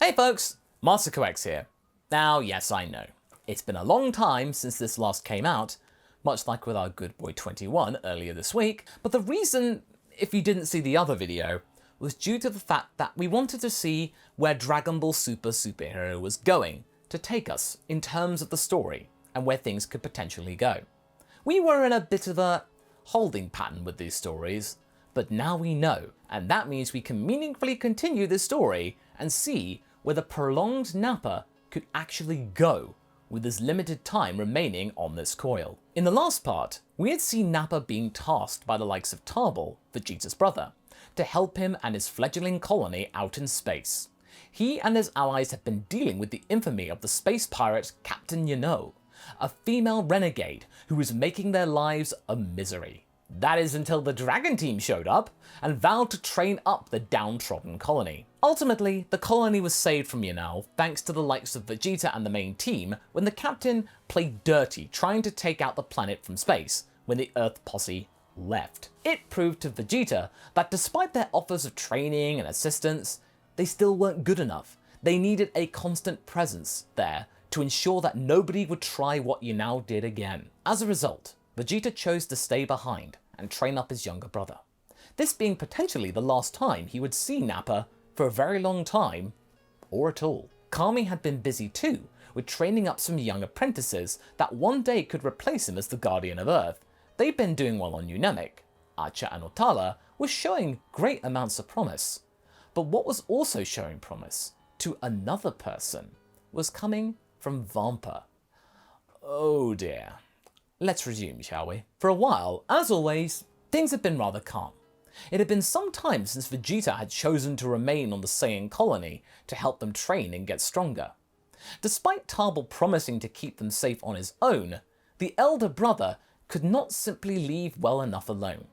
Hey folks, MasakoX here. Now yes, I know, it's been a long time since this last came out, much like with our good boy 21 earlier this week, but the reason, if you didn't see the other video, was due to the fact that we wanted to see where Dragon Ball Super Superhero was going to take us in terms of the story and where things could potentially go. We were in a bit of a holding pattern with these stories, but now we know, and that means we can meaningfully continue this story and see where the prolonged Nappa could actually go with this limited time remaining on this coil. In the last part, we had seen Nappa being tasked by the likes of Tarble, Vegeta's brother, to help him and his fledgling colony out in space. He and his allies had been dealing with the infamy of the space pirate Captain Yano, a female renegade who was making their lives a misery. That is until the Dragon Team showed up and vowed to train up the downtrodden colony. Ultimately, the colony was saved from Yano thanks to the likes of Vegeta and the main team when the captain played dirty trying to take out the planet from space when the Earth posse left. It proved to Vegeta that despite their offers of training and assistance, they still weren't good enough. They needed a constant presence there to ensure that nobody would try what Yano did again. As a result, Vegeta chose to stay behind and train up his younger brother. This being potentially the last time he would see Nappa for a very long time, or at all. Kami had been busy too, with training up some young apprentices that one day could replace him as the Guardian of Earth. They'd been doing well on Unemic. Acha and Otala were showing great amounts of promise. But what was also showing promise to another person was coming from Vampa. Oh dear. Let's resume, shall we? For a while, as always, things had been rather calm. It had been some time since Vegeta had chosen to remain on the Saiyan colony to help them train and get stronger. Despite Tarble promising to keep them safe on his own, the elder brother could not simply leave well enough alone.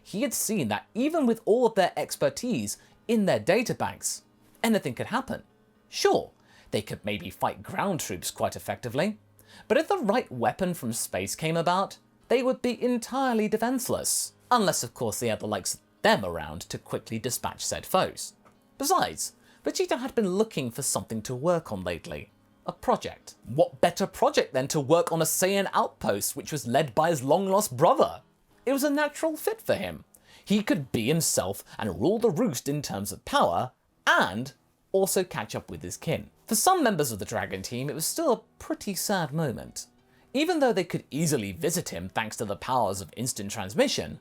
He had seen that even with all of their expertise in their databanks, anything could happen. Sure, they could maybe fight ground troops quite effectively, but if the right weapon from space came about, they would be entirely defenseless. Unless of course they had the likes of them around to quickly dispatch said foes. Besides, Vegeta had been looking for something to work on lately. A project. What better project than to work on a Saiyan outpost which was led by his long-lost brother? It was a natural fit for him. He could be himself and rule the roost in terms of power, and also catch up with his kin. For some members of the Dragon Team, it was still a pretty sad moment. Even though they could easily visit him thanks to the powers of instant transmission,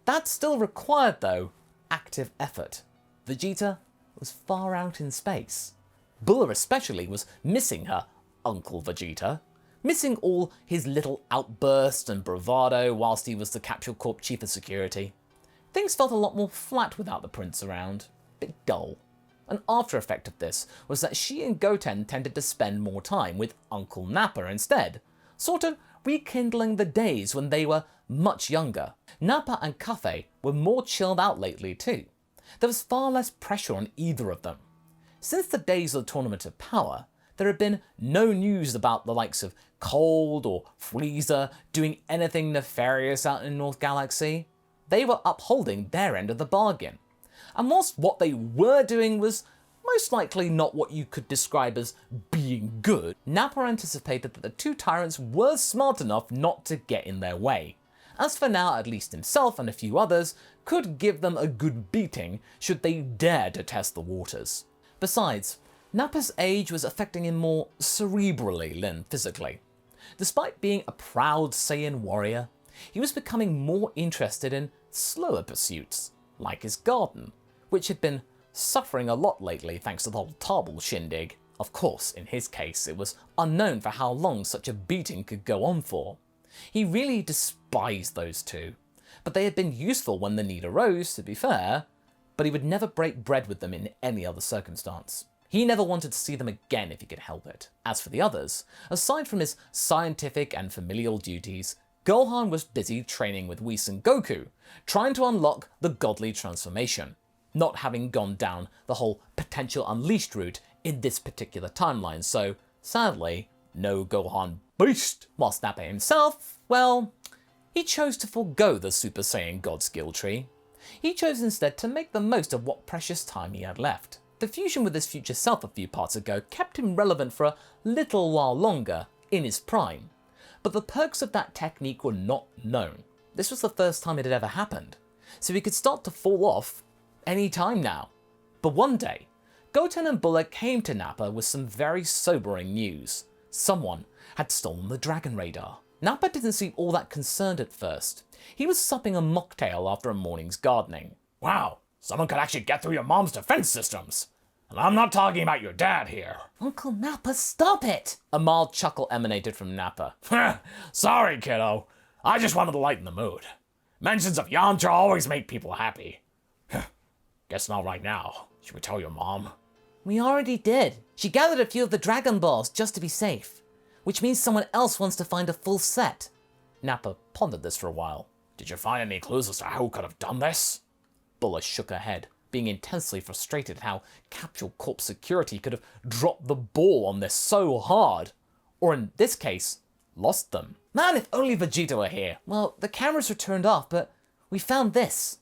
that still required, though, active effort. Vegeta was far out in space. Bulla especially was missing her Uncle Vegeta, missing all his little outbursts and bravado whilst he was the Capsule Corp Chief of Security. Things felt a lot more flat without the Prince around, a bit dull. An after effect of this was that she and Goten tended to spend more time with Uncle Nappa instead, sort of rekindling the days when they were much younger. Nappa and Cafe were more chilled out lately too. There was far less pressure on either of them. Since the days of the Tournament of Power, there had been no news about the likes of Cold or Frieza doing anything nefarious out in North Galaxy. They were upholding their end of the bargain. And whilst what they were doing was most likely not what you could describe as being good, Nappa anticipated that the two tyrants were smart enough not to get in their way. As for now, at least himself and a few others could give them a good beating should they dare to test the waters. Besides, Nappa's age was affecting him more cerebrally than physically. Despite being a proud Saiyan warrior, he was becoming more interested in slower pursuits, like his garden, which had been suffering a lot lately thanks to the whole Tarble shindig. Of course, in his case, it was unknown for how long such a beating could go on for. He really despised those two, but they had been useful when the need arose, to be fair, but he would never break bread with them in any other circumstance. He never wanted to see them again if he could help it. As for the others, aside from his scientific and familial duties, Gohan was busy training with Whis and Goku, trying to unlock the godly transformation, not having gone down the whole potential unleashed route in this particular timeline, so sadly, no Gohan Beast. Whilst Nappa himself, well, he chose to forego the Super Saiyan God skill tree. He chose instead to make the most of what precious time he had left. The fusion with his future self a few parts ago kept him relevant for a little while longer in his prime, but the perks of that technique were not known. This was the first time it had ever happened, so he could start to fall off any time now. But one day, Goten and Buller came to Nappa with some very sobering news. Someone had stolen the Dragon Radar. Nappa didn't seem all that concerned at first. He was supping a mocktail after a morning's gardening. Wow, someone could actually get through your mom's defense systems. And I'm not talking about your dad here. Uncle Nappa, stop it! A mild chuckle emanated from Nappa. Sorry, kiddo. I just wanted to lighten the mood. Mentions of Yamcha always make people happy. Guess not right now. Should we tell your mom? We already did. She gathered a few of the Dragon Balls just to be safe, which means someone else wants to find a full set. Nappa pondered this for a while. Did you find any clues as to who could have done this? Buller shook her head, being intensely frustrated at how Capsule Corp security could have dropped the ball on this so hard. Or in this case, lost them. Man, if only Vegeta were here. Well, the cameras were turned off, but we found this.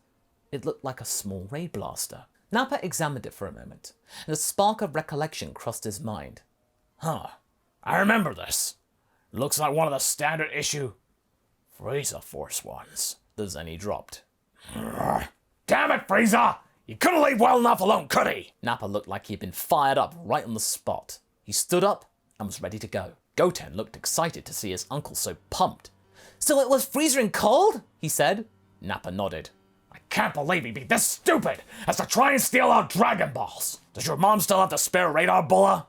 It looked like a small ray blaster. Nappa examined it for a moment, and a spark of recollection crossed his mind. Huh, I remember this. Looks like one of the standard issue Frieza Force ones. The Zenny dropped. Damn it, Frieza! You couldn't leave well enough alone, could he? Nappa looked like he'd been fired up right on the spot. He stood up and was ready to go. Goten looked excited to see his uncle so pumped. So it was Frieza and Cold? He said. Nappa nodded. I can't believe he'd be this stupid as to try and steal our Dragon Balls. Does your mom still have the spare radar, Bulla?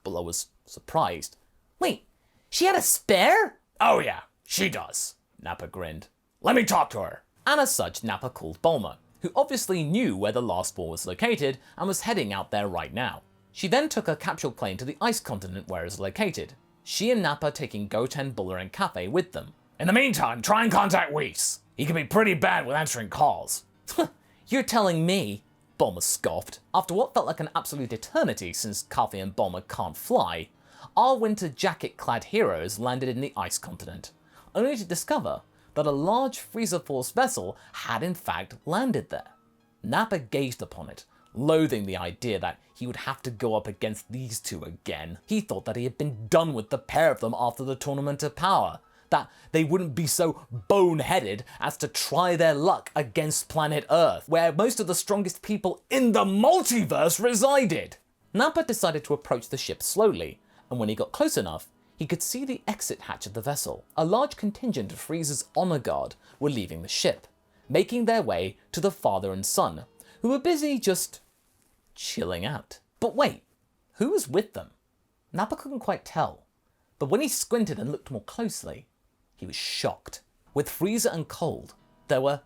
Bulla was surprised. Wait, she had a spare? Oh yeah, she does. Nappa grinned. Let me talk to her. And as such, Nappa called Bulma, who obviously knew where the last ball was located and was heading out there right now. She then took her capsule plane to the ice continent where it was located, she and Nappa taking Goten, Buller and Cafe with them. In the meantime, try and contact Whis. He can be pretty bad with answering calls. You're telling me? Bulma scoffed. After what felt like an absolute eternity since Cafe and Bulma can't fly, our winter jacket-clad heroes landed in the ice continent, only to discover that a large Frieza Force vessel had in fact landed there. Nappa gazed upon it, loathing the idea that he would have to go up against these two again. He thought that he had been done with the pair of them after the Tournament of Power, that they wouldn't be so boneheaded as to try their luck against planet Earth, where most of the strongest people in the multiverse resided. Nappa decided to approach the ship slowly, and when he got close enough, he could see the exit hatch of the vessel. A large contingent of Frieza's honor guard were leaving the ship, making their way to the father and son, who were busy just chilling out. But wait, who was with them? Nappa couldn't quite tell, but when he squinted and looked more closely, he was shocked. With Frieza and Cold, there were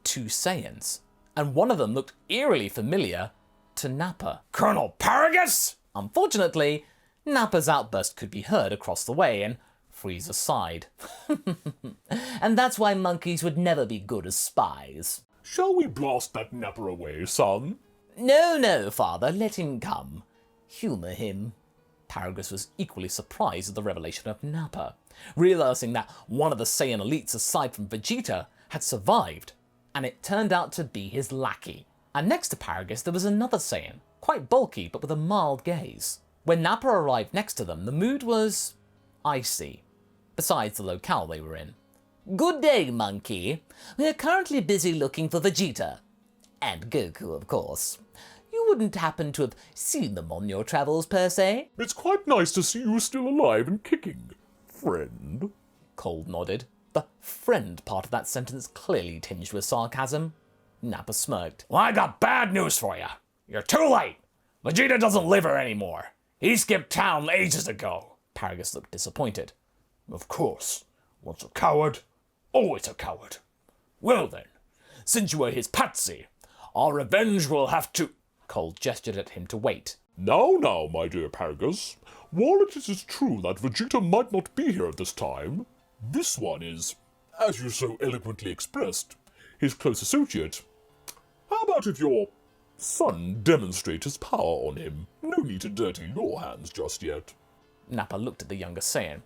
2 Saiyans, and one of them looked eerily familiar to Nappa. Colonel Paragus? Unfortunately, Nappa's outburst could be heard across the way, and Frieza sighed. And that's why monkeys would never be good as spies. Shall we blast that Nappa away, son? No, father, let him come. Humour him. Paragus was equally surprised at the revelation of Nappa, realizing that one of the Saiyan elites aside from Vegeta had survived, and it turned out to be his lackey. And next to Paragus there was another Saiyan, quite bulky but with a mild gaze. When Nappa arrived next to them, the mood was icy, besides the locale they were in. Good day, monkey. We are currently busy looking for Vegeta. And Goku, of course. You wouldn't happen to have seen them on your travels, per se? It's quite nice to see you still alive and kicking, friend. Cold nodded, the friend part of that sentence clearly tinged with sarcasm. Nappa smirked. Well, I got bad news for you. You're too late. Vegeta doesn't live here anymore. He skipped town ages ago. Paragus looked disappointed. Of course. Once a coward, always a coward. Well then, since you were his patsy, our revenge will have to... Cold gestured at him to wait. Now, my dear Paragus, while it is true that Vegeta might not be here at this time, this one is, as you so eloquently expressed, his close associate. How about if your son demonstrates his power on him? No need to dirty your hands just yet. Nappa looked at the younger Saiyan.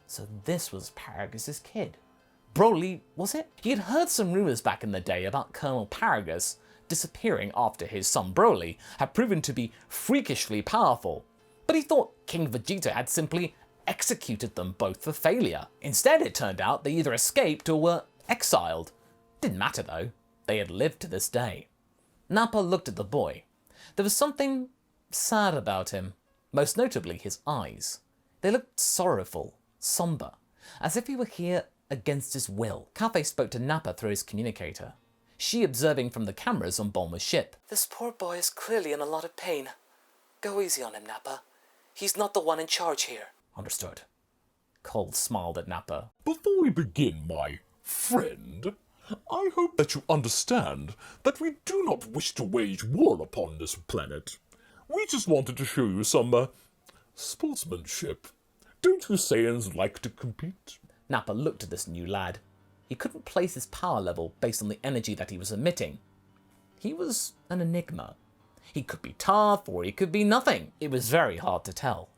So this was Paragus' kid. Broly, was it? He had heard some rumors back in the day about Colonel Paragus disappearing after his son Broly had proven to be freakishly powerful, but he thought King Vegeta had simply executed them both for failure. Instead, it turned out they either escaped or were exiled. Didn't matter though, they had lived to this day. Nappa looked at the boy. There was something sad about him, most notably his eyes. They looked sorrowful, somber, as if he were here against his will. Cafe spoke to Nappa through his communicator, she observing from the cameras on Bulma's ship. This poor boy is clearly in a lot of pain. Go easy on him, Nappa. He's not the one in charge here. Understood. Cold smiled at Nappa. Before we begin, my friend, I hope that you understand that we do not wish to wage war upon this planet. We just wanted to show you some, sportsmanship. Don't you Saiyans like to compete? Nappa looked at this new lad. He couldn't place his power level based on the energy that he was emitting. He was an enigma. He could be tough, or he could be nothing. It was very hard to tell.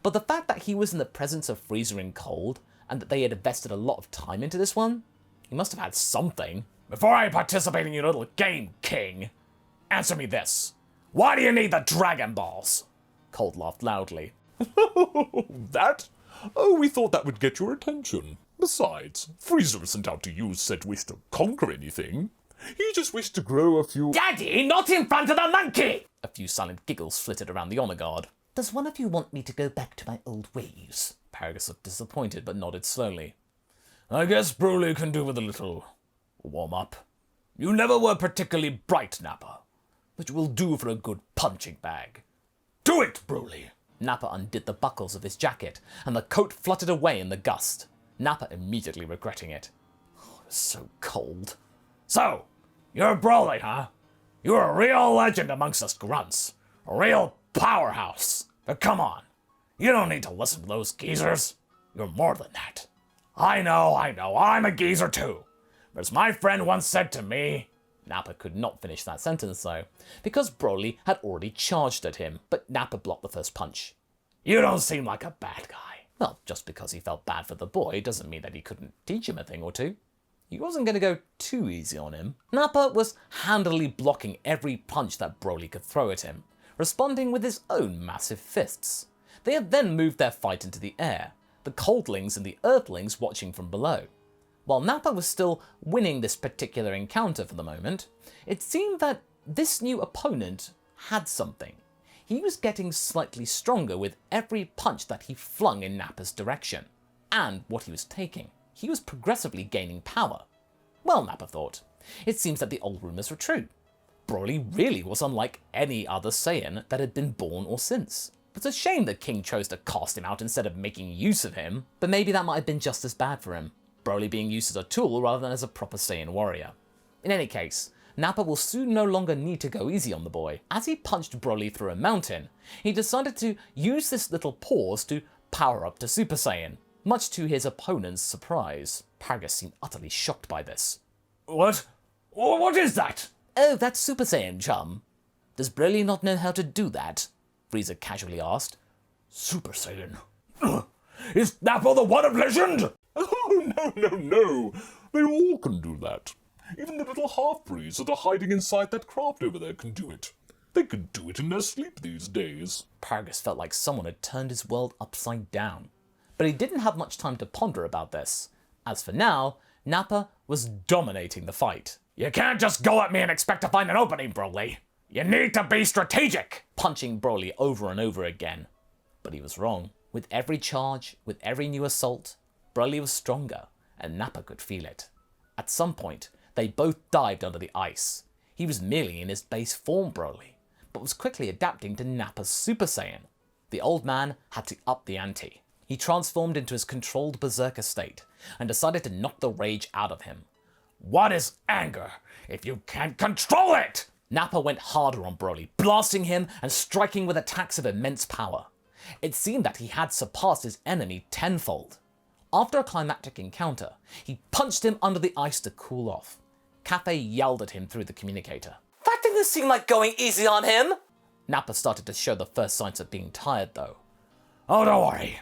But the fact that he was in the presence of Frieza and Cold, and that they had invested a lot of time into this one, he must have had something. Before I participate in your little game, King, answer me this. Why do you need the Dragon Balls? Cold laughed loudly. That? Oh, we thought that would get your attention. Besides, Frieza isn't out to use said wish to conquer anything. He just wished to grow a few— Daddy, not in front of the monkey! A few silent giggles flitted around the honor guard. Does one of you want me to go back to my old ways? Paragus looked disappointed but nodded slowly. I guess Broly can do with a little warm-up. You never were particularly bright, Nappa, but you will do for a good punching bag. Do it, Broly! Nappa undid the buckles of his jacket, and the coat fluttered away in the gust. Nappa immediately regretting it. Oh, it was so cold. So, you're Broly, huh? You're a real legend amongst us grunts. A real powerhouse. But come on, you don't need to listen to those geezers. You're more than that. I know, I'm a geezer too. But as my friend once said to me— Nappa could not finish that sentence though, because Broly had already charged at him, but Nappa blocked the first punch. You don't seem like a bad guy. Well, just because he felt bad for the boy doesn't mean that he couldn't teach him a thing or two. He wasn't going to go too easy on him. Nappa was handily blocking every punch that Broly could throw at him, responding with his own massive fists. They had then moved their fight into the air, the Coldlings and the Earthlings watching from below. While Nappa was still winning this particular encounter for the moment, it seemed that this new opponent had something. He was getting slightly stronger with every punch that he flung in Nappa's direction, and what he was taking. He was progressively gaining power. Well, Nappa thought, it seems that the old rumours were true. Broly really was unlike any other Saiyan that had been born or since. It's a shame that King chose to cast him out instead of making use of him, but maybe that might have been just as bad for him. Broly being used as a tool rather than as a proper Saiyan warrior. In any case, Nappa will soon no longer need to go easy on the boy. As he punched Broly through a mountain, he decided to use this little pause to power up to Super Saiyan, much to his opponent's surprise. Paragus seemed utterly shocked by this. What? What is that? Oh, that's Super Saiyan, chum. Does Broly not know how to do that? Frieza casually asked. Super Saiyan? Is Nappa the one of legend? Oh, no. They all can do that. Even the little half-breeds that are hiding inside that craft over there can do it. They can do it in their sleep these days. Paragus felt like someone had turned his world upside down. But he didn't have much time to ponder about this. As for now, Nappa was dominating the fight. You can't just go at me and expect to find an opening, Broly. You need to be strategic. Punching Broly over and over again. But he was wrong. With every charge, with every new assault, Broly was stronger, and Nappa could feel it. At some point, they both dived under the ice. He was merely in his base form, Broly, but was quickly adapting to Nappa's Super Saiyan. The old man had to up the ante. He transformed into his controlled berserker state, and decided to knock the rage out of him. What is anger if you can't control it? Nappa went harder on Broly, blasting him and striking with attacks of immense power. It seemed that he had surpassed his enemy tenfold. After a climactic encounter, he punched him under the ice to cool off. Cafe yelled at him through the communicator. That didn't seem like going easy on him. Nappa started to show the first signs of being tired, though. Oh, don't worry.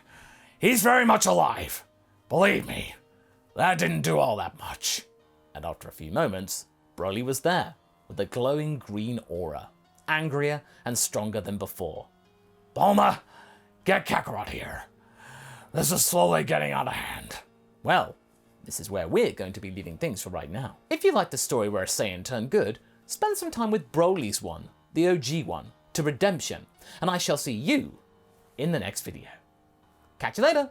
He's very much alive. Believe me, that didn't do all that much. And after a few moments, Broly was there, with a glowing green aura, angrier and stronger than before. Bulma, get Kakarot here. This is slowly getting out of hand. Well, this is where we're going to be leaving things for right now. If you like the story where a Saiyan turned good, spend some time with Broly's one, the OG one, to redemption, and I shall see you in the next video. Catch you later!